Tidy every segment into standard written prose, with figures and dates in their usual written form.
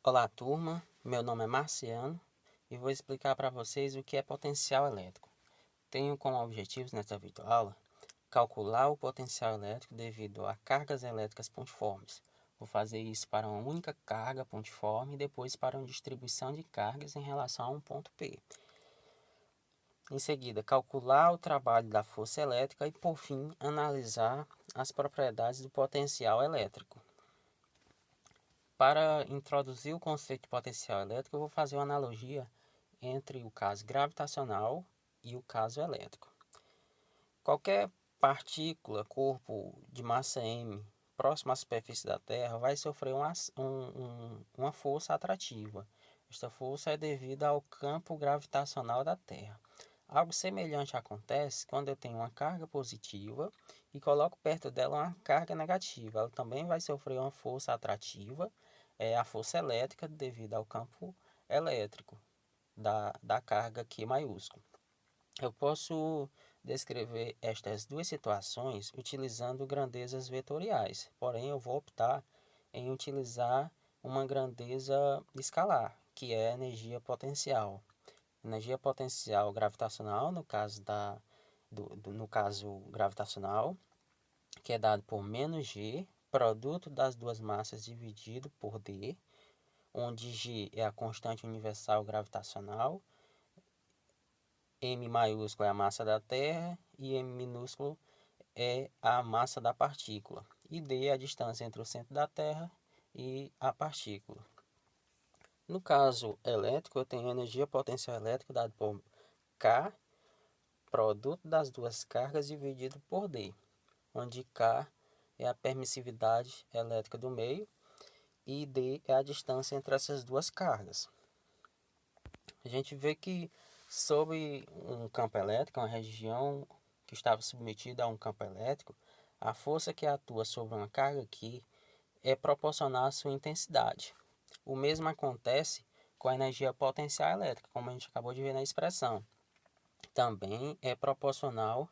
Olá, turma. Meu nome é Marciano e vou explicar para vocês o que é potencial elétrico. Tenho como objetivos nesta videoaula calcular o potencial elétrico devido a cargas elétricas pontiformes. Vou fazer isso para uma única carga pontiforme e depois para uma distribuição de cargas em relação a um ponto P. Em seguida, calcular o trabalho da força elétrica e, por fim, analisar as propriedades do potencial elétrico. Para introduzir o conceito de potencial elétrico, eu vou fazer uma analogia entre o caso gravitacional e o caso elétrico. Qualquer partícula, corpo de massa m, próximo à superfície da Terra, vai sofrer uma força atrativa. Esta força é devida ao campo gravitacional da Terra. Algo semelhante acontece quando eu tenho uma carga positiva e coloco perto dela uma carga negativa. Ela também vai sofrer uma força atrativa, a força elétrica, devido ao campo elétrico da carga Q maiúsculo. Eu posso descrever estas duas situações utilizando grandezas vetoriais, porém eu vou optar em utilizar uma grandeza escalar, que é a energia potencial. Energia potencial gravitacional, no caso gravitacional, que é dado por menos G, produto das duas massas dividido por D, onde G é a constante universal gravitacional, M maiúsculo é a massa da Terra e M minúsculo é a massa da partícula. E D é a distância entre o centro da Terra e a partícula. No caso elétrico, eu tenho a energia potencial elétrica dada por K, produto das duas cargas dividido por D, onde K é a permissividade elétrica do meio e D é a distância entre essas duas cargas. A gente vê que sobre um campo elétrico, uma região que estava submetida a um campo elétrico, a força que atua sobre uma carga aqui é proporcional à sua intensidade. O mesmo acontece com a energia potencial elétrica, como a gente acabou de ver na expressão. Também é proporcional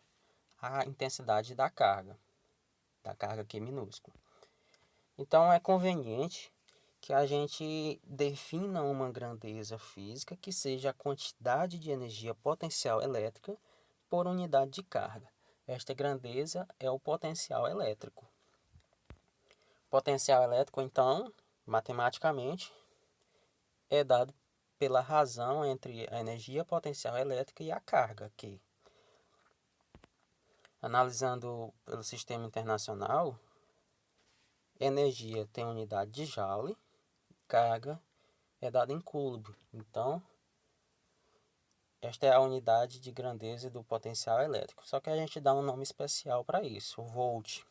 à intensidade da carga Q minúscula. Então é conveniente que a gente defina uma grandeza física que seja a quantidade de energia potencial elétrica por unidade de carga. Esta grandeza é o potencial elétrico. Potencial elétrico, então, matematicamente, é dado pela razão entre a energia potencial elétrica e a carga Q. Analisando pelo sistema internacional, energia tem unidade de Joule, carga é dada em Coulomb. Então, esta é a unidade de grandeza do potencial elétrico. Só que a gente dá um nome especial para isso, o volt.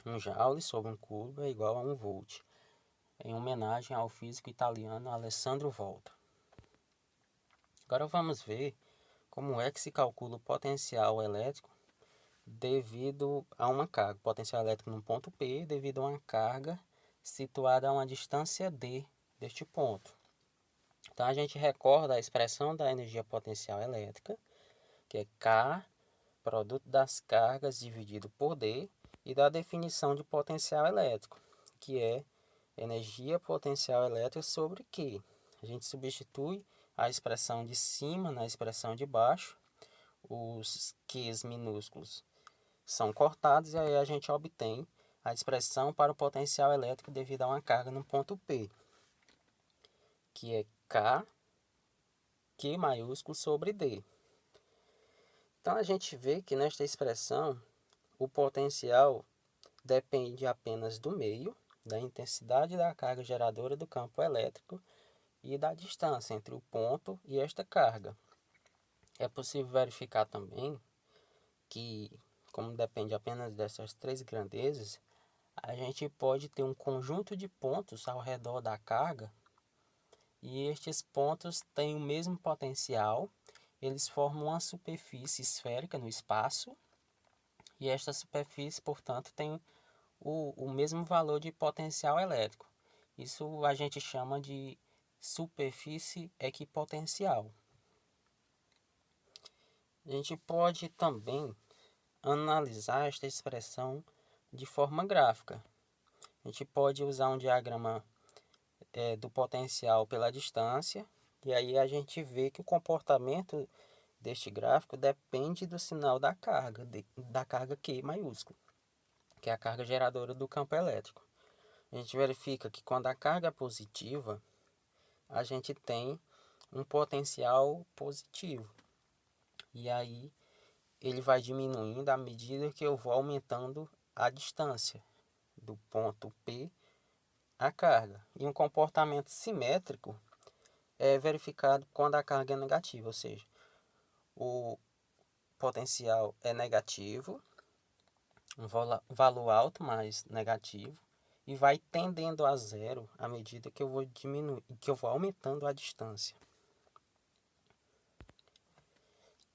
Um Joule sobre um Coulomb é igual a 1 volt, em homenagem ao físico italiano Alessandro Volta. Agora vamos ver como é que se calcula o potencial elétrico devido a uma carga. Potencial elétrico num ponto P devido a uma carga situada a uma distância D deste ponto. Então a gente recorda a expressão da energia potencial elétrica, que é K, produto das cargas dividido por D, e da definição de potencial elétrico, que é energia potencial elétrica sobre Q. A gente substitui a expressão de cima na expressão de baixo, os Qs minúsculos são cortados e aí a gente obtém a expressão para o potencial elétrico devido a uma carga no ponto P, que é K, Q maiúsculo sobre D. Então a gente vê que nesta expressão o potencial depende apenas do meio, da intensidade da carga geradora do campo elétrico e da distância entre o ponto e esta carga. É possível verificar também que, como depende apenas dessas três grandezas, a gente pode ter um conjunto de pontos ao redor da carga e estes pontos têm o mesmo potencial, eles formam uma superfície esférica no espaço e esta superfície, portanto, tem o mesmo valor de potencial elétrico. Isso a gente chama de superfície equipotencial. A gente pode também analisar esta expressão de forma gráfica. A gente pode usar um diagrama do potencial pela distância, e aí a gente vê que o comportamento deste gráfico depende do sinal da carga, da carga Q maiúsculo, que é a carga geradora do campo elétrico. A gente verifica que quando a carga é positiva, a gente tem um potencial positivo. E aí ele vai diminuindo à medida que eu vou aumentando a distância do ponto P à carga. E um comportamento simétrico é verificado quando a carga é negativa, ou seja, o potencial é negativo, um valor alto, mas negativo, e vai tendendo a zero à medida que eu vou que eu vou aumentando a distância.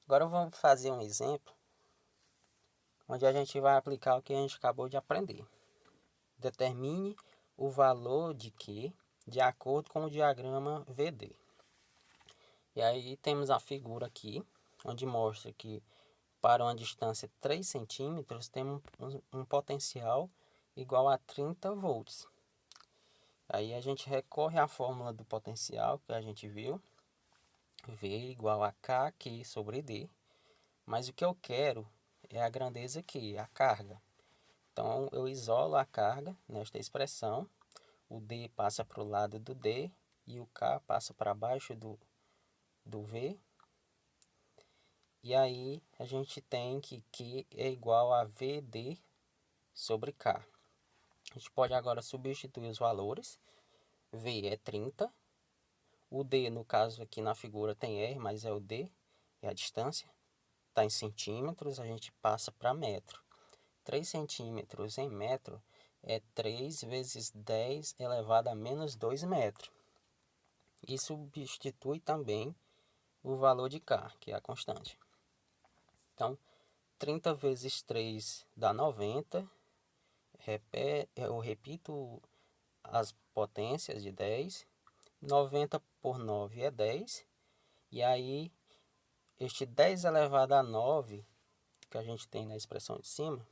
Agora vamos fazer um exemplo onde a gente vai aplicar o que a gente acabou de aprender. Determine o valor de Q de acordo com o diagrama VD. E aí temos a figura aqui, onde mostra que para uma distância de 3 centímetros temos um potencial igual a 30 volts. Aí a gente recorre à fórmula do potencial que a gente viu, V igual a KQ sobre D, mas o que eu quero é a grandeza Q, a carga. Então eu isolo a carga nesta expressão, o D passa para o lado do D e o K passa para baixo do V. E aí a gente tem que Q é igual a VD sobre K. A gente pode agora substituir os valores. V é 30. O D, no caso aqui na figura tem R, mas é o D, é a distância. Está em centímetros, a gente passa para metro. 3 centímetros em metro é 3 vezes 10 elevado a menos 2 metros. E substitui também o valor de K, que é a constante. Então, 30 vezes 3 dá 90. Eu repito as potências de 10. 90 por 9 é 10. E aí, este 10 elevado a 9, que a gente tem na expressão de cima,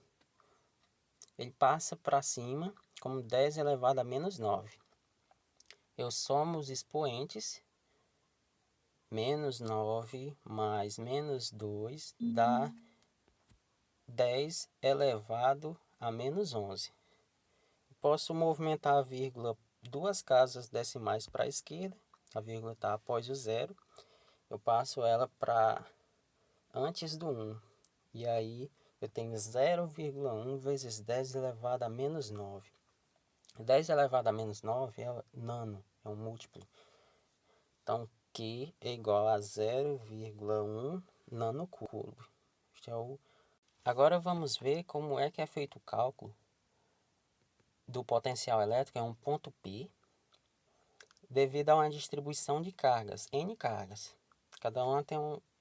ele passa para cima como 10 elevado a menos 9. Eu somo os expoentes. Menos 9 mais menos 2 dá 10 elevado a menos 11. Posso movimentar a vírgula duas casas decimais para a esquerda. A vírgula está após o zero. Eu passo ela para antes do 1. E aí eu tenho 0,1 vezes 10 elevado a menos 9. 10 elevado a menos 9 é nano, é um múltiplo. Então, Q é igual a 0,1 nanocúlombo. Agora vamos ver como é que é feito o cálculo do potencial elétrico em um ponto P devido a uma distribuição de cargas, N cargas. Cada uma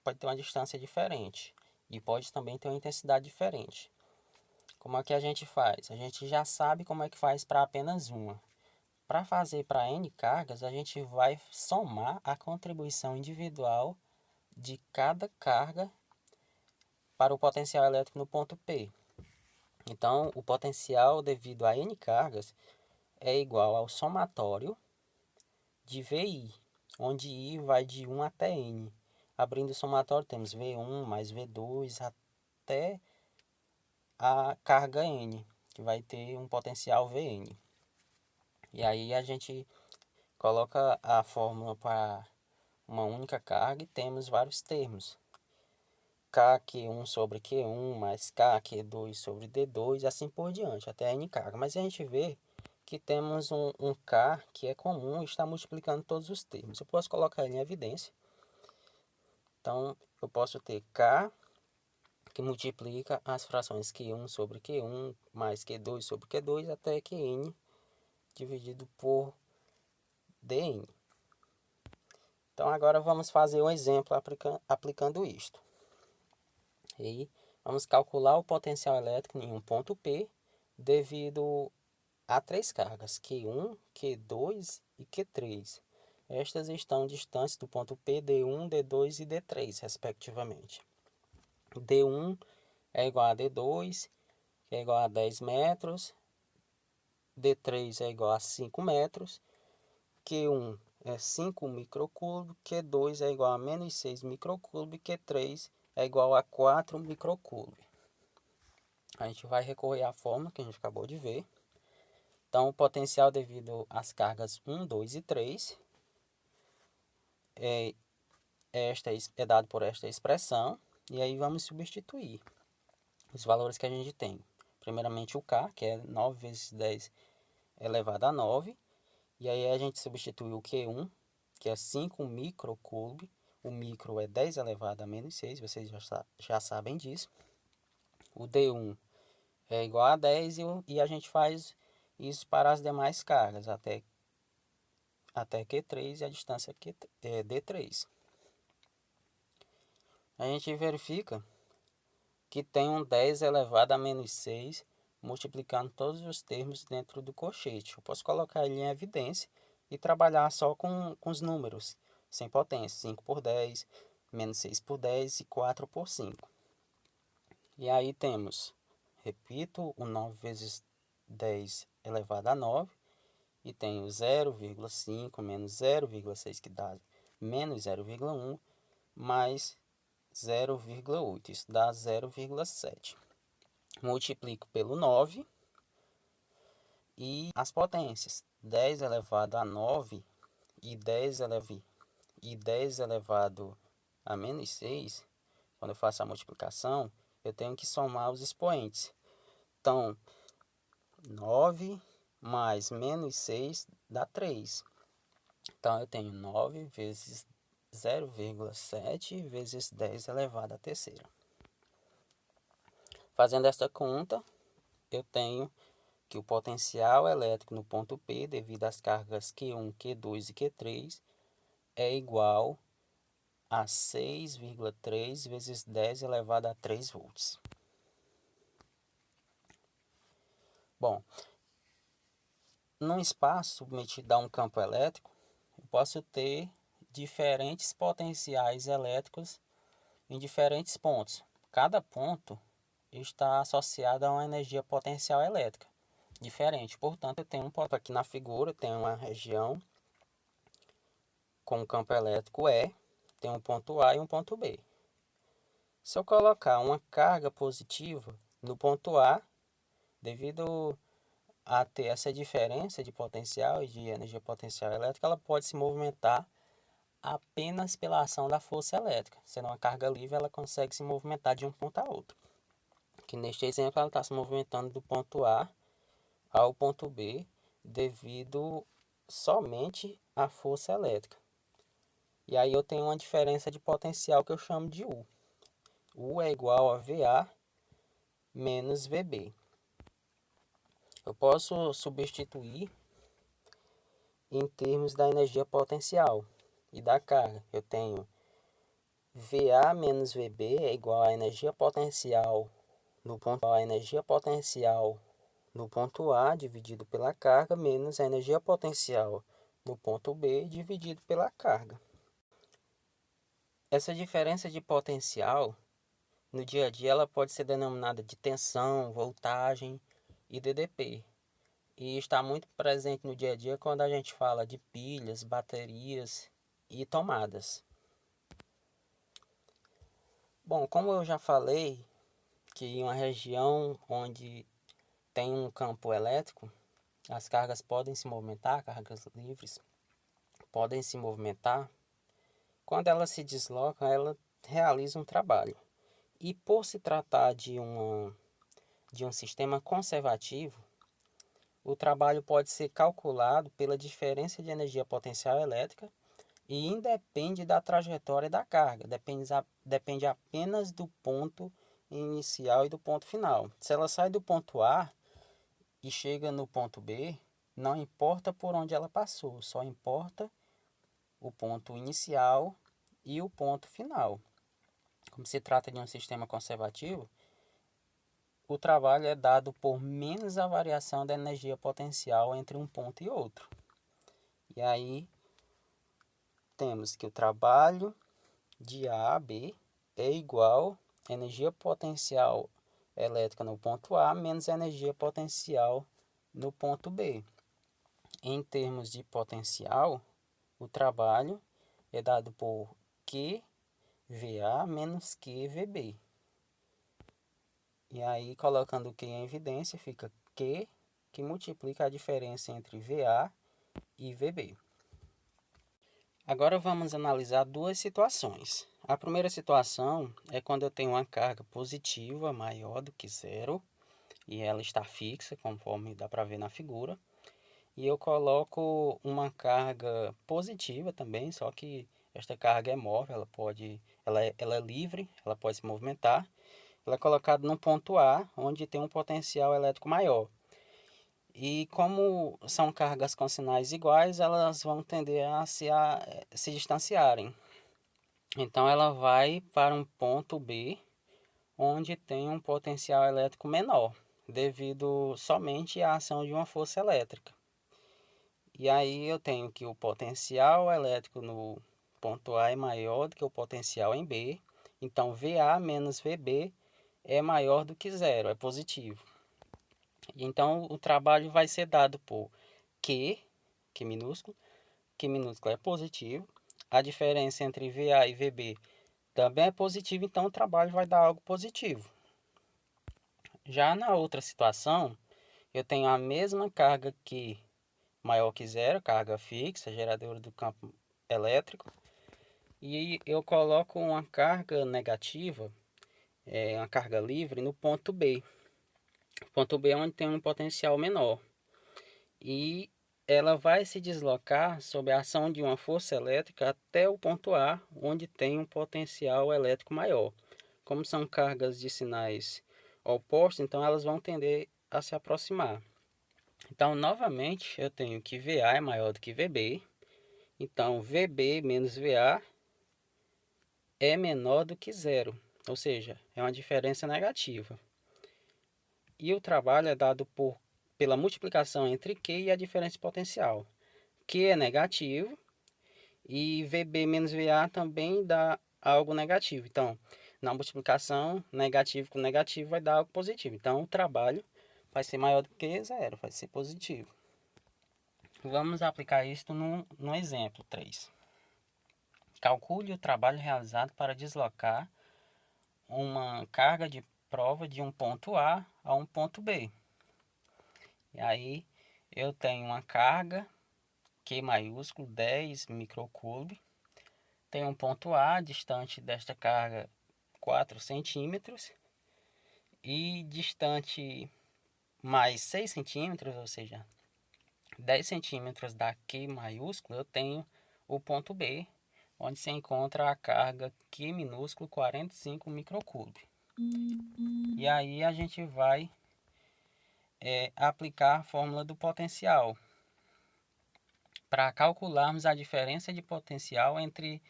pode ter uma distância diferente e pode também ter uma intensidade diferente. Como é que a gente faz? A gente já sabe como é que faz para apenas uma. Para fazer para N cargas, a gente vai somar a contribuição individual de cada carga para o potencial elétrico no ponto P. Então, o potencial devido a N cargas é igual ao somatório de VI, onde I vai de 1 até N. Abrindo o somatório, temos V1 mais V2 até a carga N, que vai ter um potencial Vn. E aí a gente coloca a fórmula para uma única carga e temos vários termos. Kq1 sobre Q1 mais Kq2 sobre D2 e assim por diante, até N carga. Mas a gente vê que temos um K que é comum e está multiplicando todos os termos. Eu posso colocar ele em evidência. Então, eu posso ter K que multiplica as frações Q1 sobre Q1 mais Q2 sobre Q2 até Qn dividido por Dn. Então, agora vamos fazer um exemplo aplicando isto. E vamos calcular o potencial elétrico em um ponto P devido a três cargas, Q1, Q2 e Q3. Estas estão distantes do ponto P D1, D2 e D3, respectivamente. D1 é igual a D2, que é igual a 10 metros. D3 é igual a 5 metros. Q1 é 5 microcoulomb, Q2 é igual a menos 6 microcoulomb, Q3 é igual a 4 microcoulomb. A gente vai recorrer à fórmula que a gente acabou de ver. Então, o potencial devido às cargas 1, 2 e 3 é dado por esta expressão. E aí vamos substituir os valores que a gente tem. Primeiramente o K, que é 9 vezes 10 elevado a 9. E aí a gente substitui o Q1, que é 5 microcoulomb. O micro é 10 elevado a menos 6, vocês já sabem disso. O D1 é igual a 10 e a gente faz isso para as demais cargas, até Q3 e a distância é D3. A gente verifica que tem um 10 elevado a menos 6, multiplicando todos os termos dentro do colchete. Eu posso colocar ele em evidência e trabalhar só com os números, sem potência, 5 por 10, menos 6 por 10 e 4 por 5. E aí temos, repito, o 9 vezes 10 elevado a 9, e tenho 0,5 menos 0,6, que dá menos 0,1, mais 0,8, isso dá 0,7. Multiplico pelo 9 e as potências, 10 elevado a 9 e 10 elevado a menos 6, quando eu faço a multiplicação, eu tenho que somar os expoentes. Então, 9 mais menos 6 dá 3. Então, eu tenho 9 vezes 0,7 vezes 10 elevado à terceira. Fazendo esta conta, eu tenho que o potencial elétrico no ponto P, devido às cargas Q1, Q2 e Q3, é igual a 6,3 vezes 10 elevado a 3 volts. Bom, num espaço submetido a um campo elétrico, eu posso ter diferentes potenciais elétricos em diferentes pontos. Cada ponto está associado a uma energia potencial elétrica diferente. Portanto, eu tenho um ponto aqui na figura, tem uma região com um campo elétrico E, tem um ponto A e um ponto B. Se eu colocar uma carga positiva no ponto A, devido a ter essa diferença de potencial e de energia potencial elétrica, ela pode se movimentar apenas pela ação da força elétrica. Sendo uma carga livre, ela consegue se movimentar de um ponto a outro. Que neste exemplo, ela está se movimentando do ponto A ao ponto B devido somente à força elétrica. E aí eu tenho uma diferença de potencial que eu chamo de U. U é igual a VA menos VB. Eu posso substituir em termos da energia potencial e da carga. Eu tenho VA menos VB é igual à energia potencial no ponto A dividido pela carga menos a energia potencial no ponto B dividido pela carga. Essa diferença de potencial no dia a dia ela pode ser denominada de tensão, voltagem e DDP. E está muito presente no dia a dia quando a gente fala de pilhas, baterias e tomadas. Bom, como eu já falei, que em uma região onde tem um campo elétrico, as cargas podem se movimentar, cargas livres podem se movimentar. Quando elas se deslocam, ela realiza um trabalho. E por se tratar de um sistema conservativo, o trabalho pode ser calculado pela diferença de energia potencial elétrica e independe da trajetória da carga, depende apenas do ponto inicial e do ponto final. Se ela sai do ponto A e chega no ponto B, não importa por onde ela passou, só importa o ponto inicial e o ponto final. Como se trata de um sistema conservativo, o trabalho é dado por menos a variação da energia potencial entre um ponto e outro. E aí temos que o trabalho de A a B é igual a energia potencial elétrica no ponto A menos a energia potencial no ponto B. em termos de potencial, o trabalho é dado por QVA menos QVB. E aí, colocando o Q em evidência, fica Q, que multiplica a diferença entre VA e VB. Agora vamos analisar duas situações. A primeira situação é quando eu tenho uma carga positiva maior do que zero, e ela está fixa, conforme dá para ver na figura. E eu coloco uma carga positiva também, só que esta carga é móvel, ela é livre, ela pode se movimentar. Ela é colocada no ponto A, onde tem um potencial elétrico maior. E como são cargas com sinais iguais, elas vão tender a se distanciarem. Então ela vai para um ponto B, onde tem um potencial elétrico menor, devido somente à ação de uma força elétrica. E aí eu tenho que o potencial elétrico no ponto A é maior do que o potencial em B. Então VA menos VB é maior do que zero, é positivo. Então o trabalho vai ser dado por Q minúsculo é positivo. A diferença entre VA e VB também é positiva, então o trabalho vai dar algo positivo. Já na outra situação, eu tenho a mesma carga Q maior que zero, carga fixa, geradora do campo elétrico, e eu coloco uma carga negativa, uma carga livre, no ponto B. O ponto B é onde tem um potencial menor. E ela vai se deslocar sob a ação de uma força elétrica até o ponto A, onde tem um potencial elétrico maior. Como são cargas de sinais opostos, então elas vão tender a se aproximar. Então, novamente, eu tenho que VA é maior do que VB. Então, VB menos VA é menor do que zero, ou seja, é uma diferença negativa. E o trabalho é dado pela multiplicação entre Q e a diferença potencial. Q é negativo e VB menos VA também dá algo negativo. Então, na multiplicação, negativo com negativo vai dar algo positivo. Então, o trabalho vai ser maior do que zero, vai ser positivo. Vamos aplicar isto no exemplo 3. Calcule o trabalho realizado para deslocar uma carga de prova de um ponto A a um ponto B. E aí eu tenho uma carga Q maiúsculo 10 microcoulomb. Tem um ponto A distante desta carga 4 centímetros e distante mais 6 centímetros, ou seja, 10 centímetros da Q maiúsculo, eu tenho o ponto B, onde se encontra a carga Q minúsculo 45 microcoulomb. E aí a gente vai aplicar a fórmula do potencial para calcularmos a diferença de potencial entre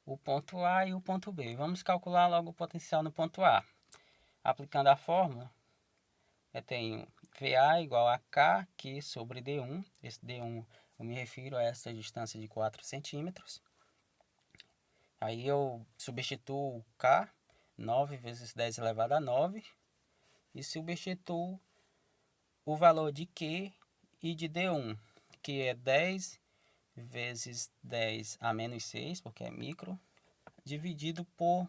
o ponto A e o ponto B. Vamos calcular logo o potencial no ponto A. Aplicando a fórmula, eu tenho VA igual a K sobre D1. Esse D1 eu me refiro a essa distância de 4 centímetros. Aí eu substituo K, 9 vezes 10 elevado a 9, e substituo o valor de Q e de D1, que é 10 vezes 10 a menos 6, porque é micro, dividido por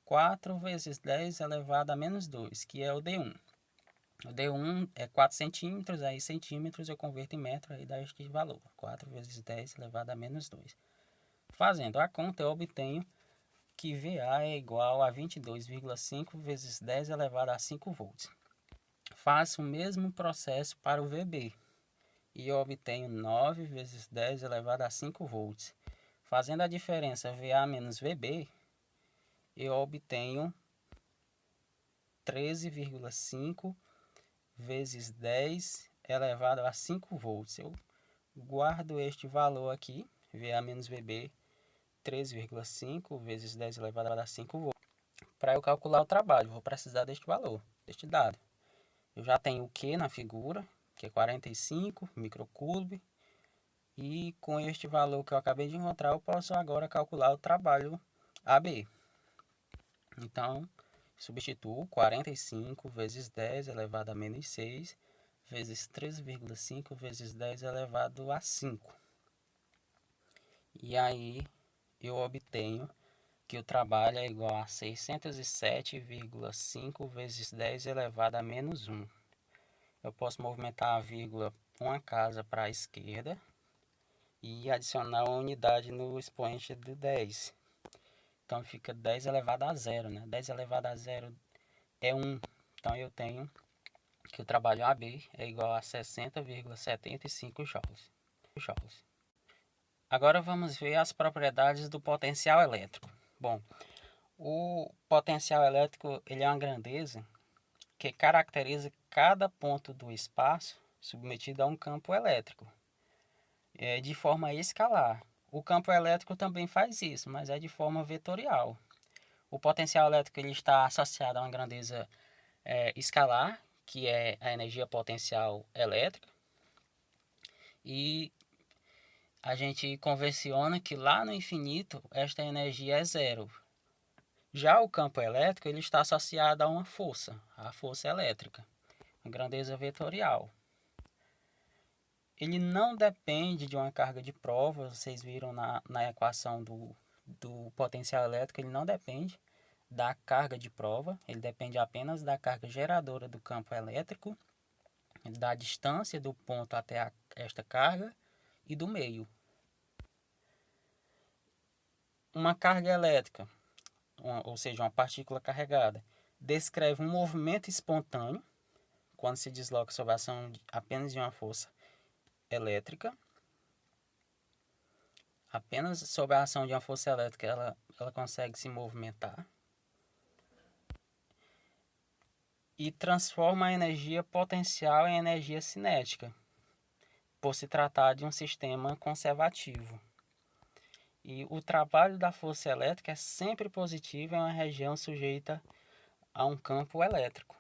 4 vezes 10 elevado a menos 2, que é o D1. O D1 é 4 centímetros, aí centímetros eu converto em metro, aí dá este valor, 4 vezes 10 elevado a menos 2. Fazendo a conta, eu obtenho que VA é igual a 22,5 vezes 10 elevado a 5 volts. Faço o mesmo processo para o VB e eu obtenho 9 vezes 10 elevado a 5 volts. Fazendo a diferença VA menos VB, eu obtenho 13,5 vezes 10 elevado a 5 volts. Eu guardo este valor aqui, VA menos VB, 13,5 vezes 10 elevado a 5 volts. Para eu calcular o trabalho, vou precisar deste valor, deste dado. Eu já tenho o Q na figura, que é 45 microcoulomb. E com este valor que eu acabei de encontrar, eu posso agora calcular o trabalho AB. Então, substituo 45 vezes 10 elevado a menos 6 vezes 3,5 vezes 10 elevado a 5. E aí eu obtenho que o trabalho é igual a 607,5 vezes 10 elevado a menos 1. Eu posso movimentar a vírgula uma casa para a esquerda e adicionar uma unidade no expoente do 10. Então fica 10 elevado a 0, né? 10 elevado a 0 é 1. Então eu tenho que o trabalho AB é igual a 60,75 joules. Agora vamos ver as propriedades do potencial elétrico. Bom, o potencial elétrico ele é uma grandeza que caracteriza cada ponto do espaço submetido a um campo elétrico de forma escalar. O campo elétrico também faz isso, mas é de forma vetorial. O potencial elétrico ele está associado a uma grandeza escalar, que é a energia potencial elétrica, e a gente convenciona que lá no infinito esta energia é zero. Já o campo elétrico ele está associado a uma força, a força elétrica, uma grandeza vetorial. Ele não depende de uma carga de prova, vocês viram na equação do potencial elétrico, ele não depende da carga de prova, ele depende apenas da carga geradora do campo elétrico, da distância do ponto até esta carga e do meio. Uma carga elétrica, ou seja, uma partícula carregada, descreve um movimento espontâneo quando se desloca sob a ação apenas de uma força elétrica. Apenas sob a ação de uma força elétrica ela consegue se movimentar. E transforma a energia potencial em energia cinética, por se tratar de um sistema conservativo. E o trabalho da força elétrica é sempre positivo em uma região sujeita a um campo elétrico.